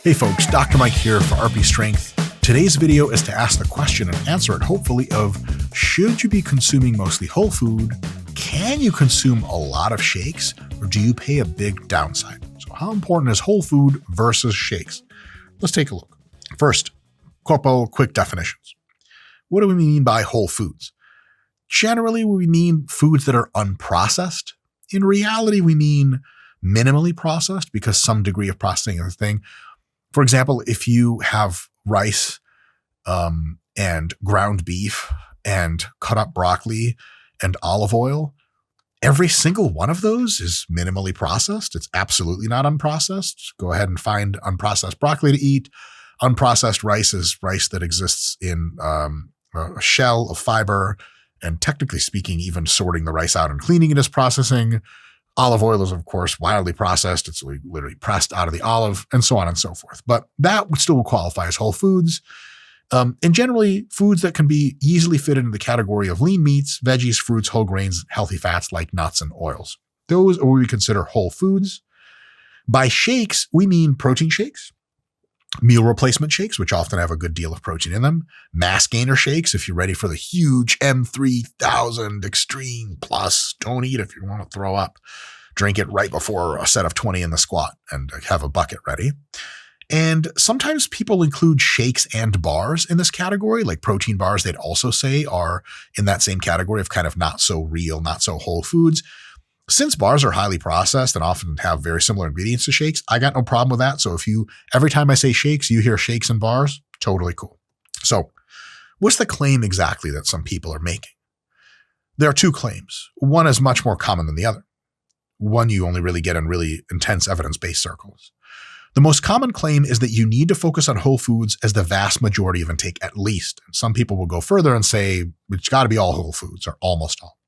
Hey folks, Dr. Mike here for RP Strength. Today's video is to ask the question and answer it, hopefully, of should you be consuming mostly whole food? Can you consume a lot of shakes, or do you pay a big downside? So how important is whole food versus shakes? Let's take a look. First, couple quick definitions. What do we mean by whole foods? Generally, we mean foods that are unprocessed. In reality, we mean minimally processed because some degree of processing is a thing. For example, if you have rice and ground beef and cut up broccoli and olive oil, every single one of those is minimally processed. It's absolutely not unprocessed. Go ahead and find unprocessed broccoli to eat. Unprocessed rice is rice that exists in a shell of fiber, and technically speaking, even sorting the rice out and cleaning it is processing. Olive oil is, of course, wildly processed. It's literally pressed out of the olive, and so on and so forth. But that would still qualify as whole foods. And generally, foods that can be easily fit into the category of lean meats, veggies, fruits, whole grains, healthy fats like nuts and oils. Those are what we consider whole foods. By shakes, we mean protein shakes, meal replacement shakes, which often have a good deal of protein in them, mass gainer shakes if you're ready for the huge M3000 Extreme Plus. Don't eat if you want to throw up. Drink it right before a set of 20 in the squat and have a bucket ready. And sometimes people include shakes and bars in this category, like protein bars they'd also say are in that same category of kind of not so real, not so whole foods. Since bars are highly processed and often have very similar ingredients to shakes, I got no problem with that. So if every time I say shakes, you hear shakes and bars, totally cool. So what's the claim exactly that some people are making? There are two claims. One is much more common than the other. One you only really get in really intense evidence-based circles. The most common claim is that you need to focus on whole foods as the vast majority of intake at least. And some people will go further and say it's got to be all whole foods or almost all.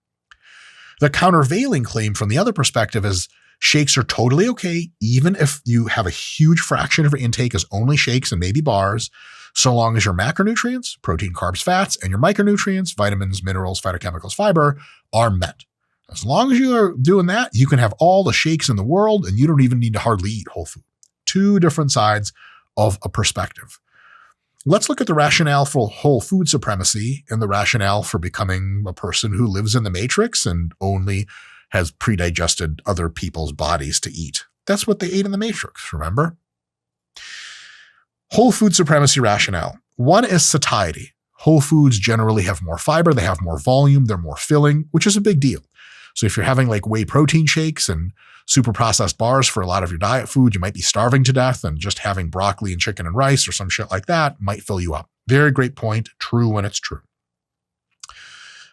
The countervailing claim from the other perspective is shakes are totally okay, even if you have a huge fraction of your intake is only shakes and maybe bars, so long as your macronutrients, protein, carbs, fats, and your micronutrients, vitamins, minerals, phytochemicals, fiber, are met. As long as you are doing that, you can have all the shakes in the world and you don't even need to hardly eat whole food. Two different sides of a perspective. Let's look at the rationale for whole food supremacy and the rationale for becoming a person who lives in the matrix and only has pre-digested other people's bodies to eat. That's what they ate in the matrix, remember? Whole food supremacy rationale. One is satiety. Whole foods generally have more fiber, they have more volume, they're more filling, which is a big deal. So if you're having like whey protein shakes and super processed bars for a lot of your diet food, you might be starving to death, and just having broccoli and chicken and rice or some shit like that might fill you up. Very great point. True when it's true.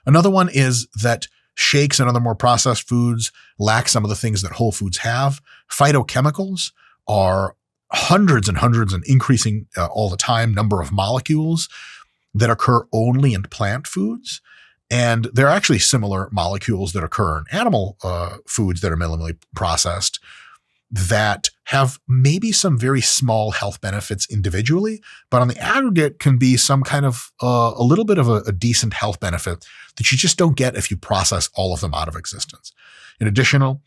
Another one is that shakes and other more processed foods lack some of the things that whole foods have. Phytochemicals are hundreds and increasing all the time number of molecules that occur only in plant foods. And there are actually similar molecules that occur in animal foods that are minimally processed that have maybe some very small health benefits individually, but on the aggregate can be some kind of a little bit of a decent health benefit that you just don't get if you process all of them out of existence. An additional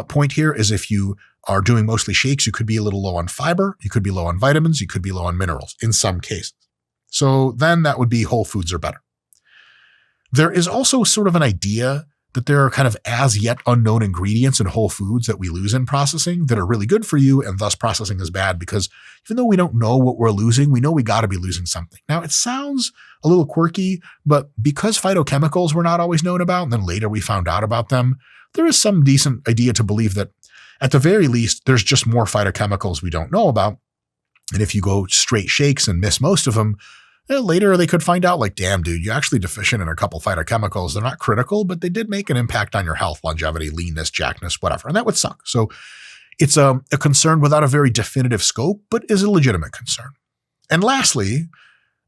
point here is if you are doing mostly shakes, you could be a little low on fiber, you could be low on vitamins, you could be low on minerals in some cases. So then that would be whole foods are better. There is also sort of an idea that there are kind of as yet unknown ingredients in whole foods that we lose in processing that are really good for you, and thus processing is bad because even though we don't know what we're losing, we know we got to be losing something. Now, it sounds a little quirky, but because phytochemicals were not always known about, and then later we found out about them, there is some decent idea to believe that at the very least, there's just more phytochemicals we don't know about. And if you go straight shakes and miss most of them, later they could find out like, damn, dude, you're actually deficient in a couple phytochemicals. They're not critical, but they did make an impact on your health, longevity, leanness, jackness, whatever. And that would suck. So it's a concern without a very definitive scope, but is a legitimate concern. And lastly,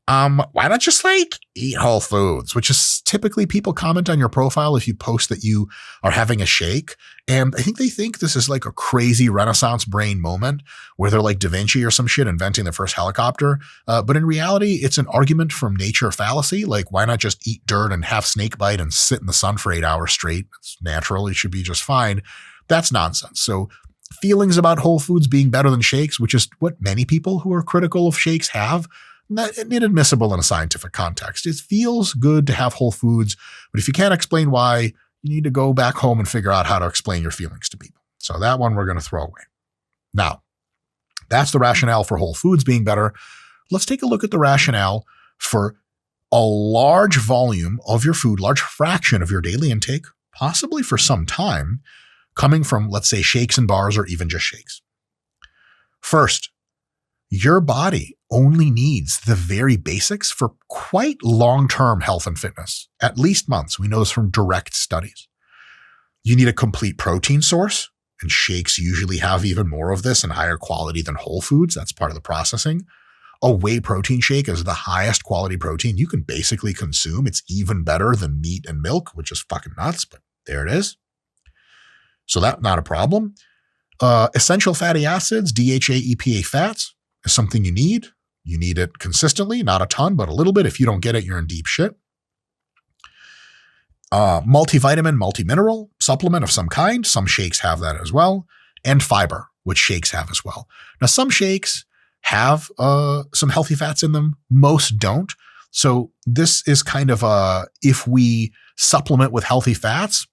why not just like eat whole foods, which is typically people comment on your profile if you post that you are having a shake. And I think they think this is like a crazy Renaissance brain moment where they're like Da Vinci or some shit inventing the first helicopter. But in reality, it's an argument from nature fallacy. Like, why not just eat dirt and have snake bite and sit in the sun for 8 hours straight? It's natural. It should be just fine. That's nonsense. So feelings about whole foods being better than shakes, which is what many people who are critical of shakes have, not inadmissible in a scientific context. It feels good to have whole foods, but if you can't explain why, you need to go back home and figure out how to explain your feelings to people. So that one we're going to throw away. Now, that's the rationale for whole foods being better. Let's take a look at the rationale for a large volume of your food, large fraction of your daily intake, possibly for some time, coming from, let's say, shakes and bars or even just shakes. First, your body only needs the very basics for quite long-term health and fitness, at least months. We know this from direct studies. You need a complete protein source, and shakes usually have even more of this and higher quality than whole foods. That's part of the processing. A whey protein shake is the highest quality protein you can basically consume. It's even better than meat and milk, which is fucking nuts, but there it is. So that's not a problem. Essential fatty acids, DHA, EPA fats, is something you need. You need it consistently, not a ton, but a little bit. If you don't get it, you're in deep shit. Multivitamin, multimineral supplement of some kind. Some shakes have that as well. And fiber, which shakes have as well. Now, some shakes have some healthy fats in them. Most don't. So this is kind of if we supplement with healthy fats,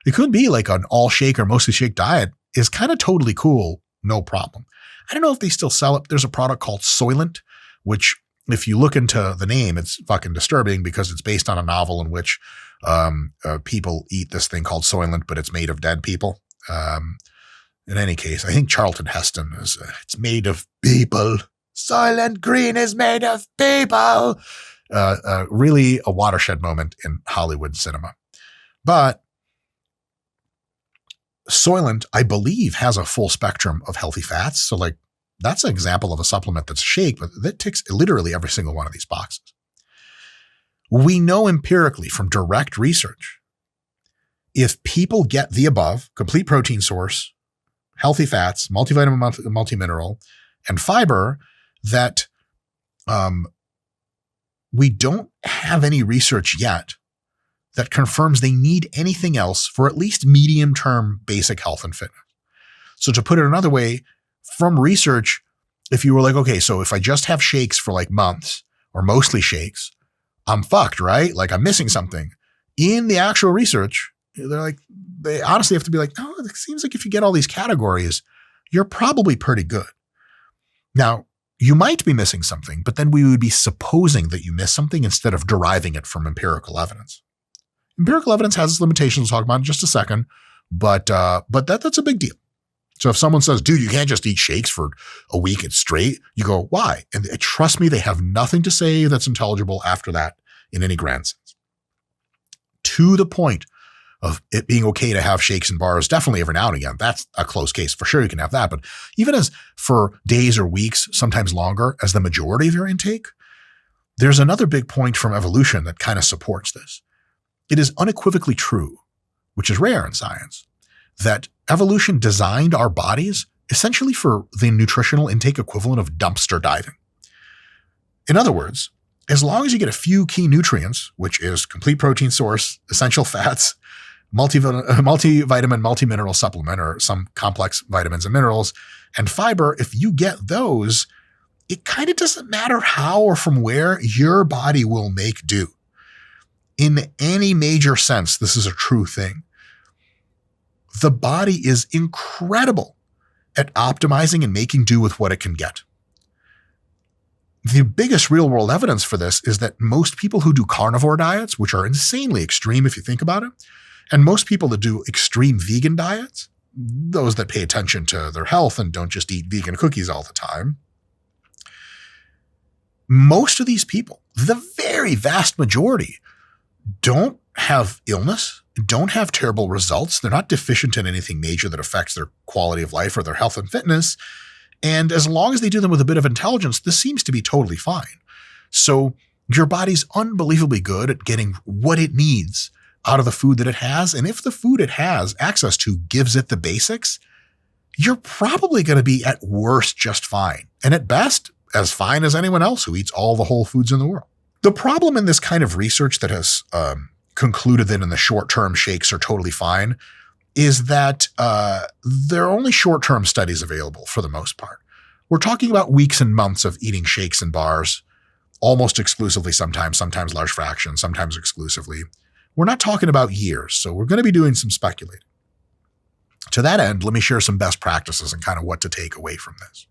it could be like an all shake or mostly shake diet is kind of totally cool. No problem. I don't know if they still sell it. There's a product called Soylent, which if you look into the name, it's fucking disturbing because it's based on a novel in which people eat this thing called Soylent, but it's made of dead people. In any case, I think Charlton Heston is, it's made of people. Soylent Green is made of people. Really a watershed moment in Hollywood cinema. But Soylent, I believe, has a full spectrum of healthy fats. So like that's an example of a supplement that's a shake, but that ticks literally every single one of these boxes. We know empirically from direct research, if people get the above, complete protein source, healthy fats, multivitamin, multimineral, and fiber, that we don't have any research yet that confirms they need anything else for at least medium-term basic health and fitness. So to put it another way, from research, if you were like, okay, so if I just have shakes for like months or mostly shakes, I'm fucked, right? Like I'm missing something. In the actual research, they honestly have to be like, no, it seems like if you get all these categories, you're probably pretty good. Now, you might be missing something, but then we would be supposing that you miss something instead of deriving it from empirical evidence. Empirical evidence has its limitations. We'll talk about in just a second, but that's a big deal. So if someone says, dude, you can't just eat shakes for a week straight, you go, why? And trust me, they have nothing to say that's intelligible after that in any grand sense. To the point of it being okay to have shakes and bars, definitely every now and again, that's a close case. For sure you can have that. But even as for days or weeks, sometimes longer, as the majority of your intake, there's another big point from evolution that kind of supports this. It is unequivocally true, which is rare in science, that evolution designed our bodies essentially for the nutritional intake equivalent of dumpster diving. In other words, as long as you get a few key nutrients, which is complete protein source, essential fats, multivitamin, multimineral supplement, or some complex vitamins and minerals, and fiber, if you get those, it kind of doesn't matter how or from where your body will make do. In any major sense, this is a true thing. The body is incredible at optimizing and making do with what it can get. The biggest real world evidence for this is that most people who do carnivore diets, which are insanely extreme if you think about it, and most people that do extreme vegan diets, those that pay attention to their health and don't just eat vegan cookies all the time, most of these people, the very vast majority, don't have illness, don't have terrible results. They're not deficient in anything major that affects their quality of life or their health and fitness. And as long as they do them with a bit of intelligence, this seems to be totally fine. So your body's unbelievably good at getting what it needs out of the food that it has. And if the food it has access to gives it the basics, you're probably going to be at worst just fine. And at best, as fine as anyone else who eats all the whole foods in the world. The problem in this kind of research that has concluded that in the short term shakes are totally fine is that there are only short-term studies available for the most part. We're talking about weeks and months of eating shakes and bars, almost exclusively sometimes large fractions, sometimes exclusively. We're not talking about years, so we're going to be doing some speculating. To that end, let me share some best practices and kind of what to take away from this.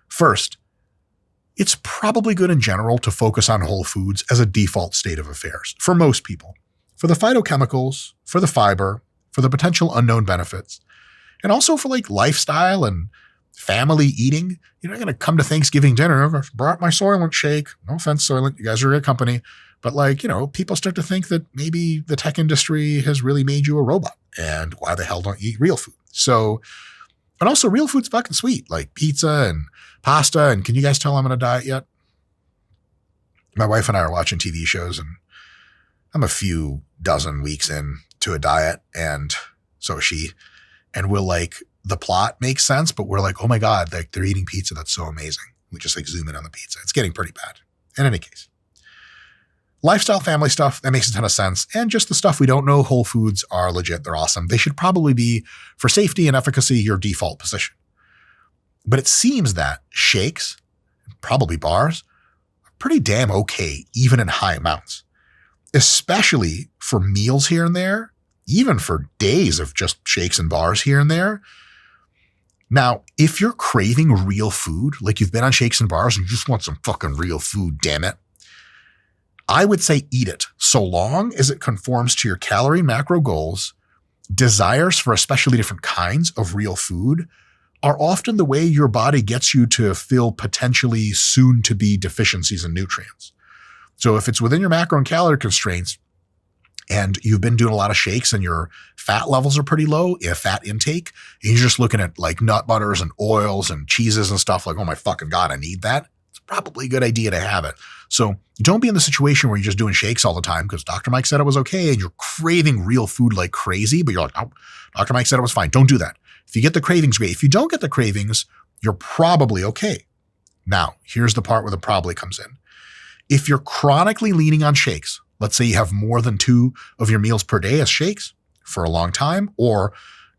First, it's probably good in general to focus on whole foods as a default state of affairs for most people, for the phytochemicals, for the fiber, for the potential unknown benefits, and also for like lifestyle and family eating. You're not going to come to Thanksgiving dinner, I brought my Soylent shake. No offense, Soylent, you guys are a good company. But like, people start to think that maybe the tech industry has really made you a robot, and why the hell don't you eat real food? So, and also real food's fucking sweet, like pizza and pasta. And can you guys tell I'm on a diet yet? My wife and I are watching TV shows, and I'm a few dozen weeks into a diet, and so is she. And the plot makes sense, but we're like, oh my God, like they're eating pizza. That's so amazing. We just like zoom in on the pizza. It's getting pretty bad. In any case, lifestyle, family stuff, that makes a ton of sense. And just the stuff we don't know, whole foods are legit. They're awesome. They should probably be, for safety and efficacy, your default position. But it seems that shakes, probably bars, are pretty damn okay, even in high amounts, especially for meals here and there, even for days of just shakes and bars here and there. Now, if you're craving real food, like you've been on shakes and bars and you just want some fucking real food, damn it, I would say eat it so long as it conforms to your calorie and macro goals. Desires for especially different kinds of real food are often the way your body gets you to fill potentially soon to be deficiencies in nutrients. So if it's within your macro and calorie constraints and you've been doing a lot of shakes and your fat levels are pretty low, fat intake, and you're just looking at like nut butters and oils and cheeses and stuff like, oh my fucking God, I need that. It's probably a good idea to have it. So don't be in the situation where you're just doing shakes all the time because Dr. Mike said it was okay and you're craving real food like crazy, but you're like, oh, Dr. Mike said it was fine. Don't do that. If you get the cravings, great. If you don't get the cravings, you're probably okay. Now, here's the part where the probably comes in. If you're chronically leaning on shakes, let's say you have more than 2 of your meals per day as shakes for a long time, or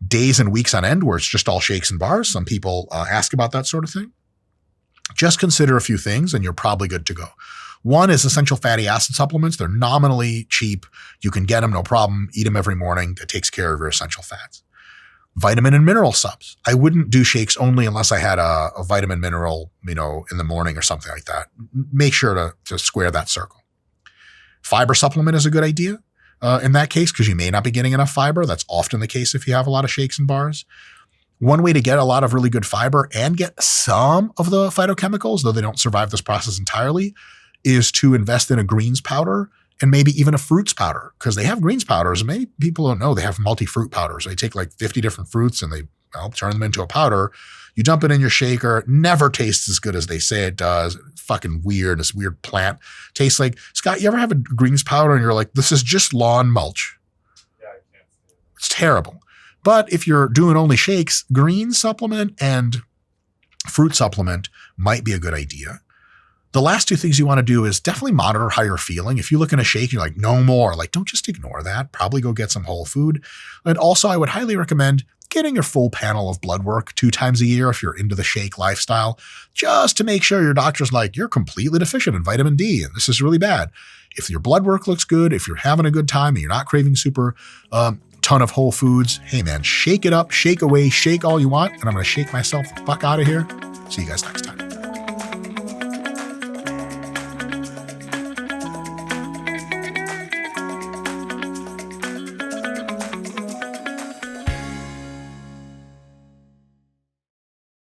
days and weeks on end where it's just all shakes and bars. Some people ask about that sort of thing. Just consider a few things and you're probably good to go. One is essential fatty acid supplements. They're nominally cheap. You can get them, no problem. Eat them every morning. That takes care of your essential fats. Vitamin and mineral subs. I wouldn't do shakes only unless I had a vitamin mineral, in the morning or something like that. Make sure to square that circle. Fiber supplement is a good idea in that case because you may not be getting enough fiber. That's often the case if you have a lot of shakes and bars. One way to get a lot of really good fiber and get some of the phytochemicals, though they don't survive this process entirely, is to invest in a greens powder and maybe even a fruits powder, because they have greens powders. And many people don't know they have multi-fruit powders. They take like 50 different fruits and they turn them into a powder. You dump it in your shaker. It never tastes as good as they say it does. It's fucking weird. This weird plant tastes like, Scott, you ever have a greens powder and you're like, this is just lawn mulch? Yeah, I can't see it. It's terrible. But if you're doing only shakes, green supplement and fruit supplement might be a good idea. The last 2 things you want to do is definitely monitor how you're feeling. If you look in a shake, you're like, no more. Like, don't just ignore that. Probably go get some whole food. And also, I would highly recommend getting your full panel of blood work 2 times a year if you're into the shake lifestyle, just to make sure your doctor's like, you're completely deficient in vitamin D, and this is really bad. If your blood work looks good, if you're having a good time and you're not craving super ton of whole foods, hey man, shake it up, shake away, shake all you want, and I'm going to shake myself the fuck out of here. See you guys next time.